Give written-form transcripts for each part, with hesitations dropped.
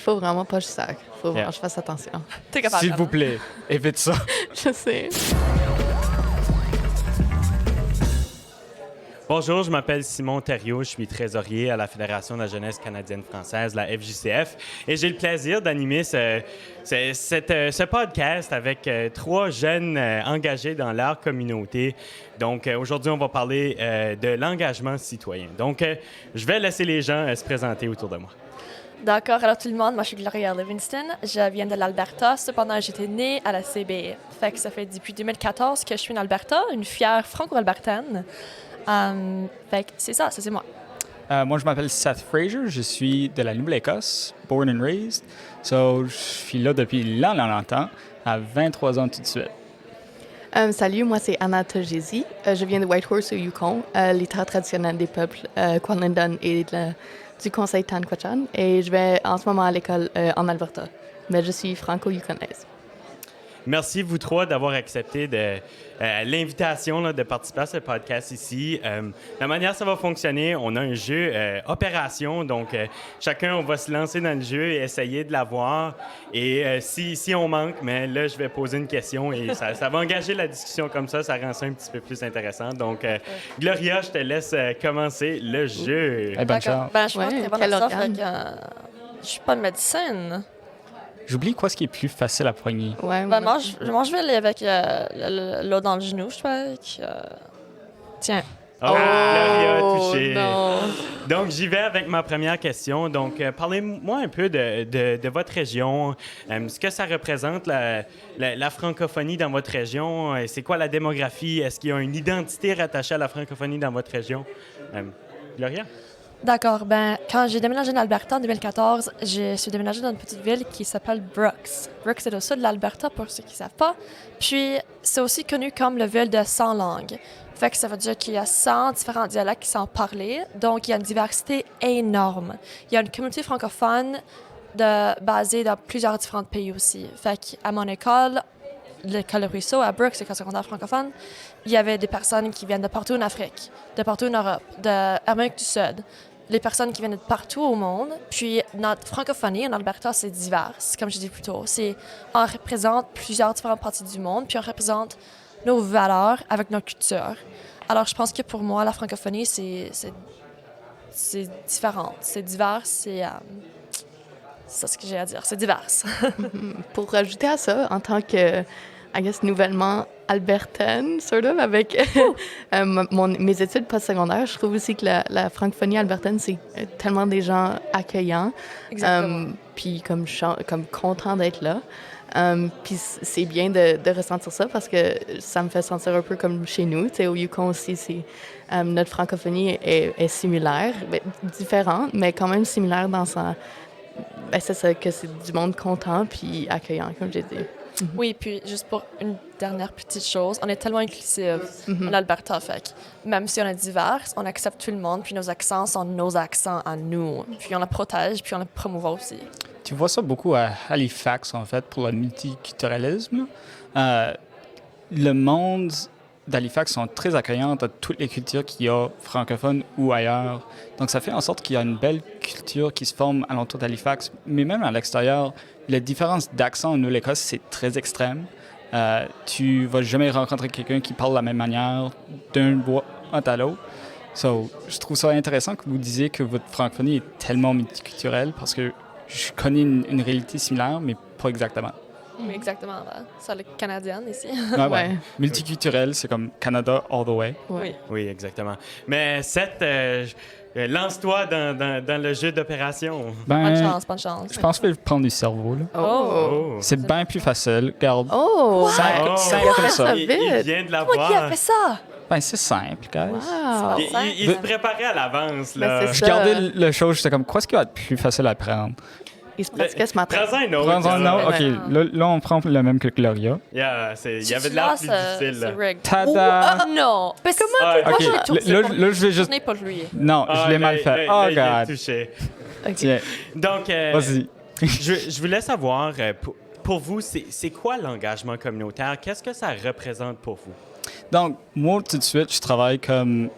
faut vraiment pas que je sac. Faut vraiment Yeah. que je fasse attention. T'es capable. S'il vous plaît, évite ça. Je sais. Bonjour, je m'appelle Simon Thériault, je suis trésorier à la Fédération de la jeunesse canadienne-française, la FJCF, et j'ai le plaisir d'animer ce podcast avec trois jeunes engagés dans leur communauté. Donc, aujourd'hui, on va parler de l'engagement citoyen. Donc, je vais laisser les gens se présenter autour de moi. D'accord, alors tout le monde, moi je suis Gloria Livingston, je viens de l'Alberta, cependant j'étais née à la CB. Fait que ça fait depuis 2014 que je suis en Alberta, une fière franco-albertaine. Fait que c'est ça c'est moi. Moi, je m'appelle Seth Fraser, je suis de la Nouvelle-Écosse, born and raised. So, je suis là depuis longtemps, à 23 ans tout de suite. Salut, moi c'est Anna Togesi. Je viens de Whitehorse au Yukon, les terres traditionnelles des peuples Kwalindon et du conseil Tanquachan. Et je vais en ce moment à l'école en Alberta. Mais je suis franco-yukonaise. Merci, vous trois, d'avoir accepté l'invitation là, de participer à ce podcast ici. La manière ça va fonctionner, on a un jeu opération. Donc, chacun, on va se lancer dans le jeu et essayer de l'avoir. Et si on manque, mais là, je vais poser une question et ça va engager la discussion comme ça rend ça un petit peu plus intéressant. Donc, Gloria, je te laisse commencer le jeu. Hey, bonne chance. Ben, je pense Ouais, que c'est quel bon ça, organe. fait que je suis pas médecine. J'oublie quoi ce qui est plus facile à poigner. Ouais, Ben, moi, je vais aller avec l'eau dans le genou, je crois. Tiens. Oh, Gloria a touché. non. Donc, j'y vais avec ma première question. Donc, parlez-moi un peu de votre région. Ce que ça représente, la francophonie dans votre région. C'est quoi la démographie? Est-ce qu'il y a une identité rattachée à la francophonie dans votre région? Gloria? D'accord. Ben, quand j'ai déménagé en Alberta en 2014, je suis déménagée dans une petite ville qui s'appelle Brooks. Brooks, c'est au sud de l'Alberta, pour ceux qui ne savent pas. Puis, c'est aussi connu comme la ville de 100 langues. Fait que ça veut dire qu'il y a 100 différents dialectes qui sont parlés. Donc, il y a une diversité énorme. Il y a une communauté francophone basée dans plusieurs différents pays aussi. Fait qu'à mon école, l'école de Ruisseau, à Brooks, l'école secondaire francophone, il y avait des personnes qui viennent de partout en Afrique, de partout en Europe, d'Amérique du Sud, les personnes qui viennent de partout au monde. Puis notre francophonie en Alberta, c'est divers, comme je disais plus tôt. On représente plusieurs différentes parties du monde, puis on représente nos valeurs avec notre culture. Alors, je pense que pour moi, la francophonie, c'est différent. C'est divers, c'est ce que j'ai à dire. C'est divers. Pour rajouter à ça, en tant que, I guess, nouvellement albertaine, sort of, avec mes études postsecondaires, je trouve aussi que la francophonie albertaine, c'est tellement des gens accueillants. Exactement. Puis comme contents d'être là. Puis c'est bien de ressentir ça parce que ça me fait sentir un peu comme chez nous. Tu sais, au Yukon aussi, notre francophonie est similaire, différente, mais quand même similaire dans sa... c'est ça, que c'est du monde content puis accueillant, comme j'ai dit. Oui, puis juste pour une dernière petite chose, on est tellement inclusif en Alberta, fait que même si on est divers, on accepte tout le monde, puis nos accents sont nos accents à nous. Puis on les protège, puis on les promouvoit aussi. Tu vois ça beaucoup à Halifax, en fait, pour le multiculturalisme. Le monde d'Halifax sont très accueillants à toutes les cultures qu'il y a, francophones ou ailleurs. Donc, ça fait en sorte qu'il y a une belle culture qui se forme alentour d'Halifax. Mais même à l'extérieur, la différence d'accent en Nouvelle-Écosse, c'est très extrême. Tu vas jamais rencontrer quelqu'un qui parle de la même manière d'un bout à l'autre. So, je trouve ça intéressant que vous disiez que votre francophonie est tellement multiculturelle parce que je connais une réalité similaire, mais pas exactement. Oui, exactement. Là. C'est le Canadien ici. Ouais. Multiculturel, c'est comme Canada all the way. Oui. Oui, exactement. Mais Seth, lance-toi dans le jeu d'opération. Bonne chance, bonne chance. Je pense que je vais prendre du cerveau. Là. Oh! C'est bien plus facile. Regarde. Oh! Simple, Oh! simple comme ça. Ça Il vite. vient de Moi qui a l'avoir. fait ça? Ben, c'est simple, guys. Wow! Il se préparait à l'avance, là. Mais c'est Je ça. regardais le show, j'étais comme, quoi est-ce qui va être plus facile à prendre? Il se pratiquait ce matin. Prends-en un autre. Prends un là. autre. OK, là, on prend le même que Gloria. Yeah, il y avait de l'air plus difficile, C'est là. rigged. Tada! Oh, non! Mais comment Ah, OK, là, je vais Je juste... n'ai pas lui. Non, Ah, je l'ai là, mal fait. là, Oh, il est God. touché. Tiens, Donc, vas-y. je voulais savoir, pour vous, c'est quoi l'engagement communautaire? Qu'est-ce que ça représente pour vous? Donc, moi, tout de suite, je travaille comme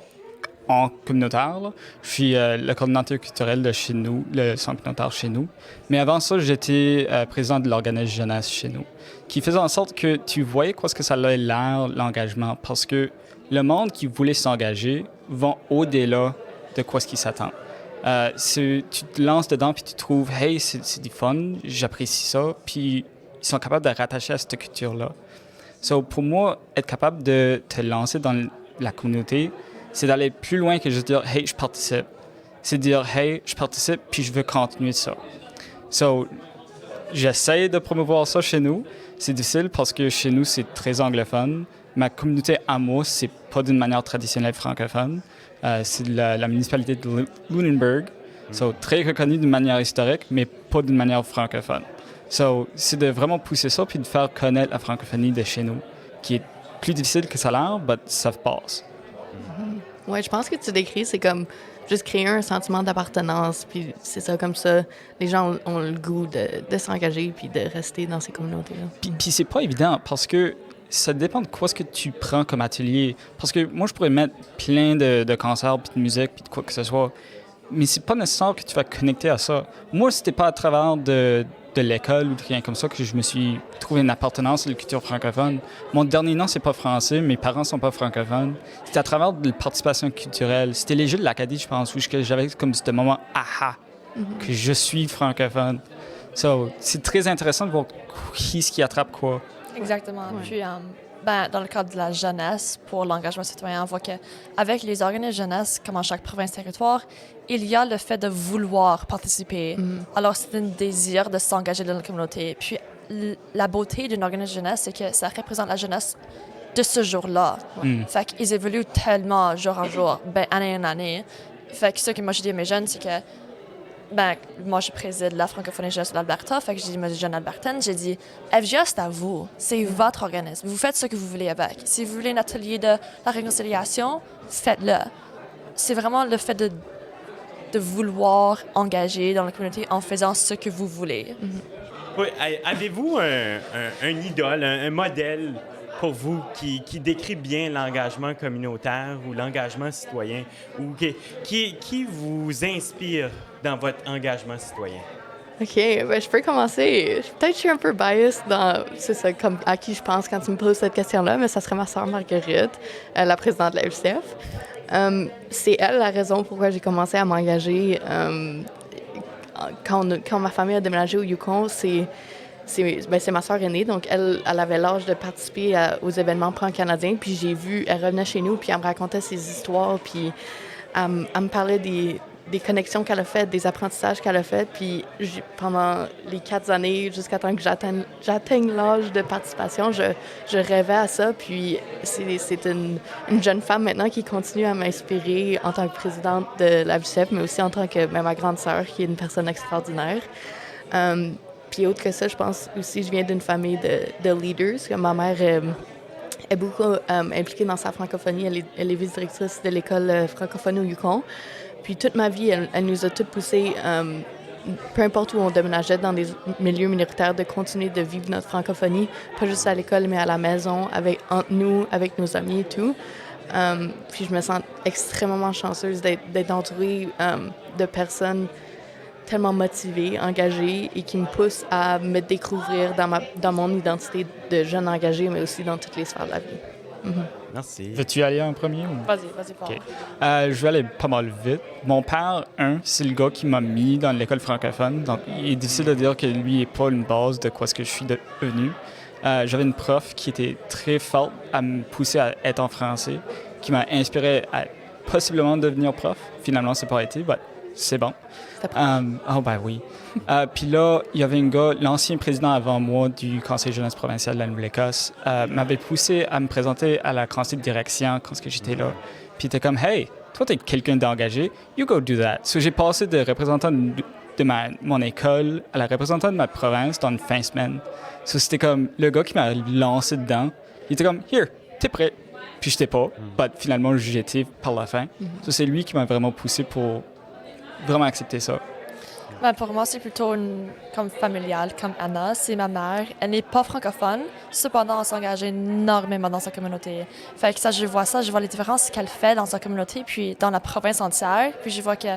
en communautaire. Là. Je suis le coordinateur culturel de chez nous, le centre communautaire chez nous. Mais avant ça, j'étais président de l'organisme jeunesse chez nous, qui faisait en sorte que tu voyais quoi ce que ça a l'air, l'engagement, parce que le monde qui voulait s'engager va au-delà de quoi ce qui s'attend. Tu te lances dedans puis tu trouves, hey, c'est du fun, j'apprécie ça, puis ils sont capables de rattacher à cette culture-là. So, pour moi, être capable de te lancer dans la communauté, c'est d'aller plus loin que juste dire, hey, je participe. C'est dire, hey, je participe puis je veux continuer ça. So, j'essaie de promouvoir ça chez nous. C'est difficile parce que chez nous, c'est très anglophone. Ma communauté à moi, c'est pas d'une manière traditionnelle francophone. C'est la municipalité de Lunenburg. So, très reconnue d'une manière historique, mais pas d'une manière francophone. So, c'est de vraiment pousser ça puis de faire connaître la francophonie de chez nous, qui est plus difficile que ça a l'air, mais ça passe. Oui, je pense que tu décris, c'est comme juste créer un sentiment d'appartenance, puis c'est ça, comme ça, les gens ont le goût de s'engager puis de rester dans ces communautés-là. Puis c'est pas évident parce que ça dépend de quoi ce que tu prends comme atelier. Parce que moi, je pourrais mettre plein de concerts, puis de musique, puis de quoi que ce soit, mais c'est pas nécessaire que tu vas connecter à ça. Moi, c'était pas à travers de l'école ou de rien comme ça que je me suis trouvé une appartenance à la culture francophone. Mon dernier nom, c'est pas français, mes parents sont pas francophones. C'était à travers de la participation culturelle. C'était les Jeux de l'Acadie, je pense, où j'avais comme ce moment « aha », que je suis francophone. So, c'est très intéressant de voir qui attrape quoi. Exactement. Puis, dans le cadre de la jeunesse, pour l'engagement citoyen, on voit qu'avec les organismes jeunesse, comme en chaque province territoire, il y a le fait de vouloir participer. Alors, c'est un désir de s'engager dans la communauté. Puis, la beauté d'un organisme jeunesse, c'est que ça représente la jeunesse de ce jour-là. Fait qu'ils évoluent tellement jour en jour, année en année. Fait que ce que moi, je dis à mes jeunes, c'est que moi, je préside la francophonie jeunesse de l'Alberta. Fait que j'ai dit, moi, jeune albertaine, j'ai dit, FGA, c'est à vous. C'est votre organisme. Vous faites ce que vous voulez avec. Si vous voulez un atelier de la réconciliation, faites-le. C'est vraiment le fait de vouloir engager dans la communauté en faisant ce que vous voulez. Oui, avez-vous un idole, un modèle pour vous qui décrit bien l'engagement communautaire ou l'engagement citoyen ou qui vous inspire dans votre engagement citoyen? OK, je peux commencer. Peut-être que je suis un peu biased c'est ça, comme à qui je pense quand tu me poses cette question-là, mais ça serait ma sœur Marguerite, la présidente de la FCF. C'est elle la raison pourquoi j'ai commencé à m'engager. Quand ma famille a déménagé au Yukon, c'est ma sœur aînée, donc elle avait l'âge de participer aux événements pan-canadiens, puis j'ai vu, elle revenait chez nous, puis elle me racontait ses histoires, puis elle me parlait des connexions qu'elle a faites, des apprentissages qu'elle a faits, puis pendant les 4 années, jusqu'à temps que j'atteigne l'âge de participation, je rêvais à ça, puis c'est une jeune femme maintenant qui continue à m'inspirer en tant que présidente de la VCEP, mais aussi en tant que ma grande sœur, qui est une personne extraordinaire. Puis autre que ça, je pense aussi, je viens d'une famille de leaders. Ma mère est beaucoup impliquée dans sa francophonie. Elle est vice-directrice de l'école francophone au Yukon. Puis toute ma vie, elle nous a toutes poussées, peu importe où on déménageait dans des milieux minoritaires, de continuer de vivre notre francophonie, pas juste à l'école, mais à la maison, entre nous, avec nos amis et tout. Puis je me sens extrêmement chanceuse d'être entourée de personnes tellement motivée, engagée et qui me pousse à me découvrir dans mon identité de jeune engagée, mais aussi dans toutes les sphères de la vie. Merci. Veux-tu aller en premier? Ou? Vas-y, Paul. Okay. Je vais aller pas mal vite. Mon père, c'est le gars qui m'a mis dans l'école francophone. Donc, il est difficile de dire que lui n'est pas une base de quoi ce que je suis devenu. J'avais une prof qui était très forte à me pousser à être en français, qui m'a inspiré à possiblement devenir prof. Finalement, c'est pas été, mais c'est bon. Oui. Puis là, il y avait un gars, l'ancien président avant moi du Conseil jeunesse provincial de la Nouvelle-Écosse, m'avait poussé à me présenter à la conseil de direction quand j'étais là. Puis il était comme, hey, toi, t'es quelqu'un d'engagé, you go do that. So j'ai passé de représentant de mon école à la représentante de ma province dans une fin de semaine. So c'était comme le gars qui m'a lancé dedans. Il était comme, here, t'es prêt. Puis j'étais pas, mais finalement, j'étais par la fin. So c'est lui qui m'a vraiment poussé pour vraiment accepter ça. Ben, pour moi, c'est plutôt comme familial, comme Anna, c'est ma mère. Elle n'est pas francophone, cependant, elle s'engage énormément dans sa communauté. Fait que ça, je vois les différences qu'elle fait dans sa communauté, puis dans la province entière. Puis je vois que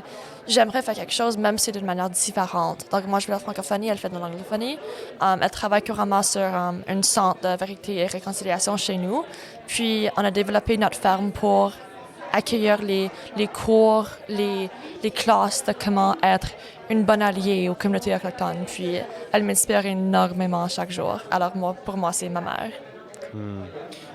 j'aimerais faire quelque chose, même si c'est d'une manière différente. Donc moi, je fais la francophonie, elle fait de l'anglophonie. Elle travaille couramment sur un centre de vérité et réconciliation chez nous. Puis on a développé notre ferme pour accueillir les cours, les classes de comment être une bonne alliée aux communautés autochtones. Puis elle m'inspire énormément chaque jour. Alors pour moi, c'est ma mère.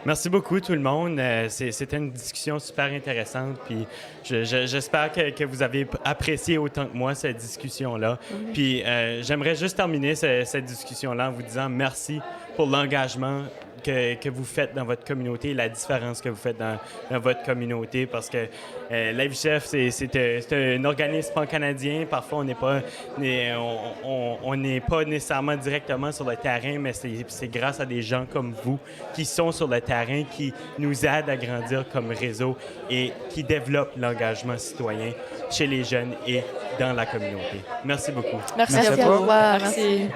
Merci beaucoup tout le monde. C'était une discussion super intéressante. Puis j'espère que vous avez apprécié autant que moi cette discussion-là. Puis j'aimerais juste terminer cette discussion-là en vous disant merci pour l'engagement que vous faites dans votre communauté, la différence que vous faites dans votre communauté, parce que l'AVICHEF, c'est un organisme pan-canadien. Parfois, on n'est pas nécessairement directement sur le terrain, mais c'est grâce à des gens comme vous qui sont sur le terrain, qui nous aident à grandir comme réseau et qui développent l'engagement citoyen chez les jeunes et dans la communauté. Merci beaucoup. Merci Merci à à vous. vous. Merci.